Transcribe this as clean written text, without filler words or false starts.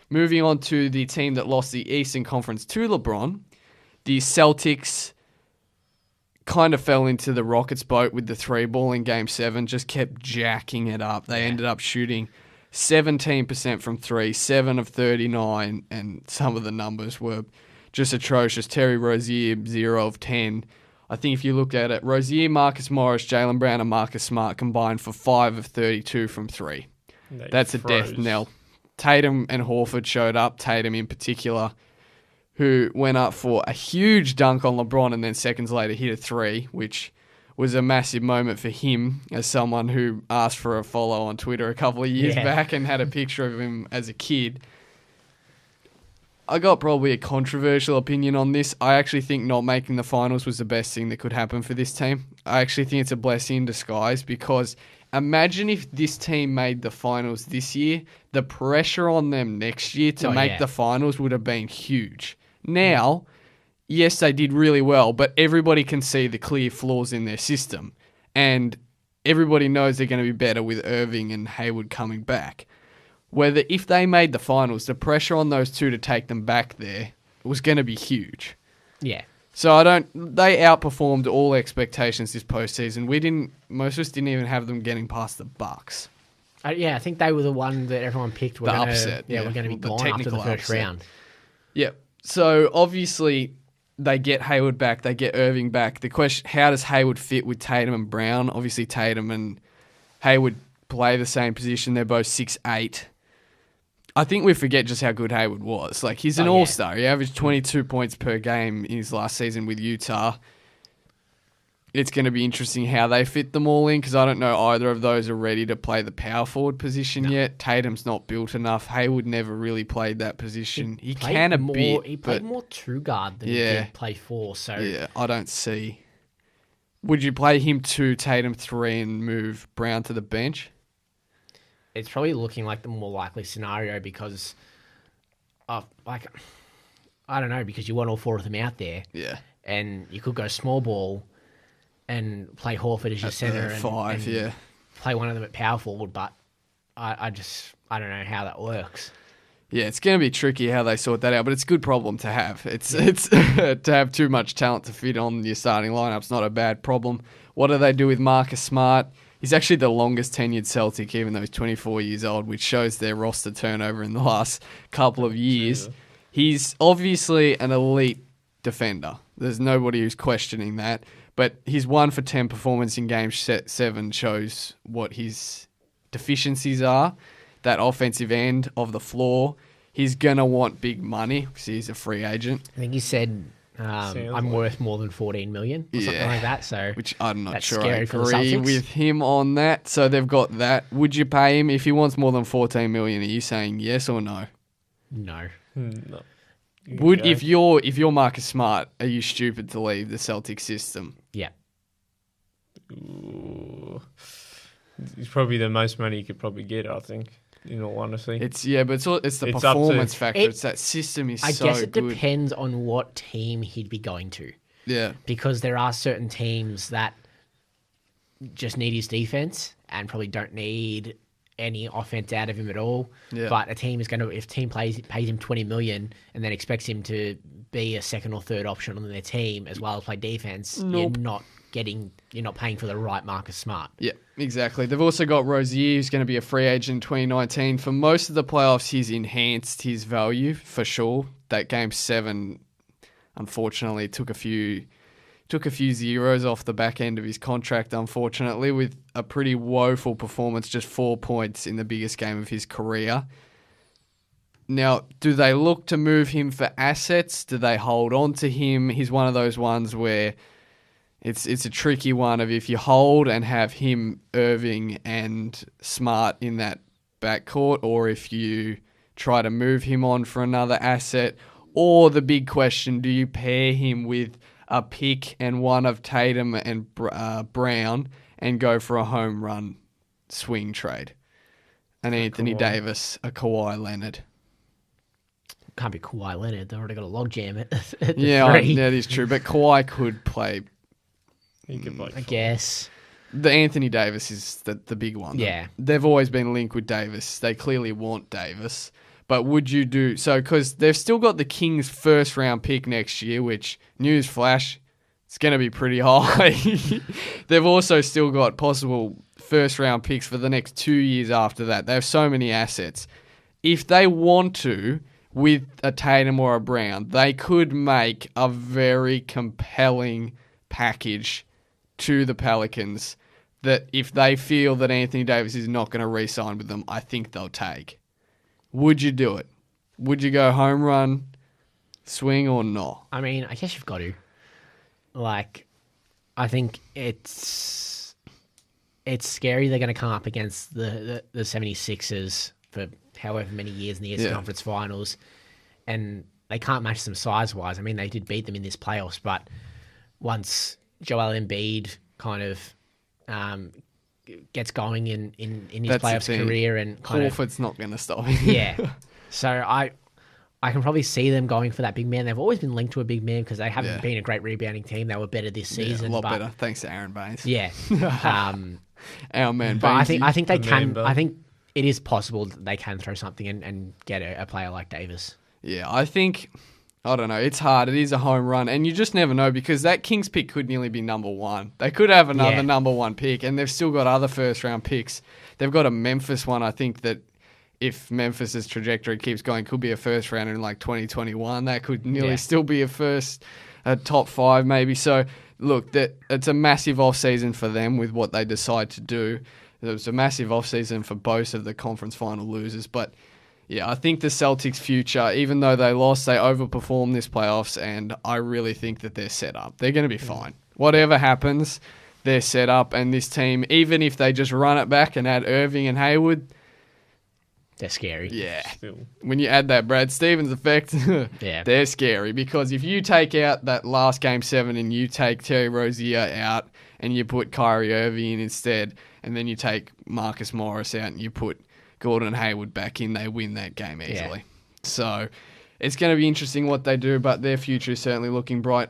Moving on to the team that lost the Eastern Conference to LeBron, the Celtics kind of fell into the Rockets' boat with the 3-ball in Game 7, just kept jacking it up. They ended up shooting 17% from 3, 7 of 39, and some of the numbers were just atrocious. Terry Rozier, 0 of 10. I think if you look at it, Rozier, Marcus Morris, Jaylen Brown, and Marcus Smart combined for 5 of 32 from 3. That's a death knell. Tatum and Horford showed up, Tatum in particular, who went up for a huge dunk on LeBron and then seconds later hit a 3, which was a massive moment for him as someone who asked for a follow on Twitter a couple of years back and had a picture of him as a kid. I got probably a controversial opinion on this. I actually think not making the finals was the best thing that could happen for this team. I actually think it's a blessing in disguise because imagine if this team made the finals this year, the pressure on them next year to make the finals would have been huge. Now, yes, they did really well, but everybody can see the clear flaws in their system. And everybody knows they're going to be better with Irving and Hayward coming back. Whether if they made the finals, the pressure on those two to take them back there was going to be huge. Yeah. So they outperformed all expectations this postseason. Most of us didn't even have them getting past the Bucks. I think they were the one that everyone picked. We're going to be gone after the first round. Yeah. So obviously they get Hayward back, they get Irving back. The question, how does Hayward fit with Tatum and Brown? Obviously Tatum and Hayward play the same position. They're both 6'8". I think we forget just how good Hayward was. Like, he's an all-star. He averaged 22 points per game in his last season with Utah. It's going to be interesting how they fit them all in because I don't know either of those are ready to play the power forward position yet. Tatum's not built enough. Hayward never really played that position. He can a bit. He played more true guard than he did play 4. So yeah, I don't see. Would you play him 2, Tatum 3, and move Brown to the bench? It's probably looking like the more likely scenario because I don't know, because you want all 4 of them out there. Yeah. And you could go small ball and play Horford as your center and play one of them at power forward, but I don't know how that works. Yeah, it's going to be tricky how they sort that out, but it's a good problem to have. It's to have too much talent to fit on your starting lineup's not a bad problem. What do they do with Marcus Smart? He's actually the longest tenured Celtic, even though he's 24 years old, which shows their roster turnover in the last couple of years. He's obviously an elite defender. There's nobody who's questioning that. But his 1 for 10 performance in Game 7 shows what his deficiencies are. That offensive end of the floor. He's going to want big money because he's a free agent. I think he said, I'm worth more than $14 million or something like that. So which I'm not sure scary I for the Celtics. agree with him on that. So they've got that. Would you pay him if he wants more than $14 million? Are you saying yes or no? No. No. If you're Marcus Smart, are you stupid to leave the Celtic system? Yeah. Ooh. It's probably the most money you could probably get, I think, in all honesty. It's the performance factor. It's that system is so good. I guess it depends on what team he'd be going to. Yeah. Because there are certain teams that just need his defense and probably don't need any offense out of him at all. Yeah. But a team is going to, if a team pays him $20 million and then expects him to be a second or third option on their team as well as play defense, you're not paying for the right Marcus Smart. Yeah, exactly. They've also got Rozier, who's going to be a free agent in 2019. For most of the playoffs, he's enhanced his value for sure. That Game 7, unfortunately, took a few zeros off the back end of his contract, unfortunately, with a pretty woeful performance, just 4 points in the biggest game of his career. Now, do they look to move him for assets? Do they hold on to him? He's one of those ones where it's a tricky one of if you hold and have him, Irving, and Smart in that backcourt, or if you try to move him on for another asset, or the big question, do you pair him with a pick and one of Tatum and Brown and go for a home run swing trade? An Anthony Davis, a Kawhi Leonard. Can't be Kawhi Leonard. They've already got a logjam at the 3. That is true. But Kawhi could play. He could play. I guess. The Anthony Davis is the big one. Yeah. They've always been linked with Davis. They clearly want Davis. But would you do so? Because they've still got the Kings' first round pick next year, which, newsflash, it's going to be pretty high. They've also still got possible first round picks for the next 2 years after that. They have so many assets. If they want to, with a Tatum or a Brown, they could make a very compelling package to the Pelicans that if they feel that Anthony Davis is not going to re-sign with them, I think they'll take. Would you do it? Would you go home run, swing, or not? I mean, I guess you've got to. Like, I think it's scary they're going to come up against the 76ers for however many years in the Eastern Conference Finals, and they can't match them size-wise. I mean, they did beat them in this playoffs, but once Joel Embiid kind of gets going in his playoffs career and kind Horford's not going to stop him. Yeah. So I can probably see them going for that big man. They've always been linked to a big man because they haven't been a great rebounding team. They were better this season. A lot better. Thanks to Aaron Baines. Yeah. Our man but Bainesy. I think they can. I think it is possible that they can throw something and get a player like Davis. Yeah, I think, I don't know, it's hard. It is a home run, and you just never know because that Kings pick could nearly be number one. They could have another number one pick, and they've still got other first-round picks. They've got a Memphis one, I think, that if Memphis's trajectory keeps going, could be a first-rounder in like 2021. That could nearly still be a top 5 maybe. So, look, it's a massive off-season for them with what they decide to do. It was a massive off-season for both of the conference final losers, but yeah, I think the Celtics' future, even though they lost, they overperformed this playoffs, and I really think that they're set up. They're going to be fine. Whatever happens, they're set up, and this team, even if they just run it back and add Irving and Hayward, they're scary. Yeah. Still. When you add that Brad Stevens effect, they're scary, because if you take out that last Game 7 and you take Terry Rozier out and you put Kyrie Irving in instead, and then you take Marcus Morris out and you put Gordon Hayward back in, they win that game easily. So it's going to be interesting what they do, but their future is certainly looking bright.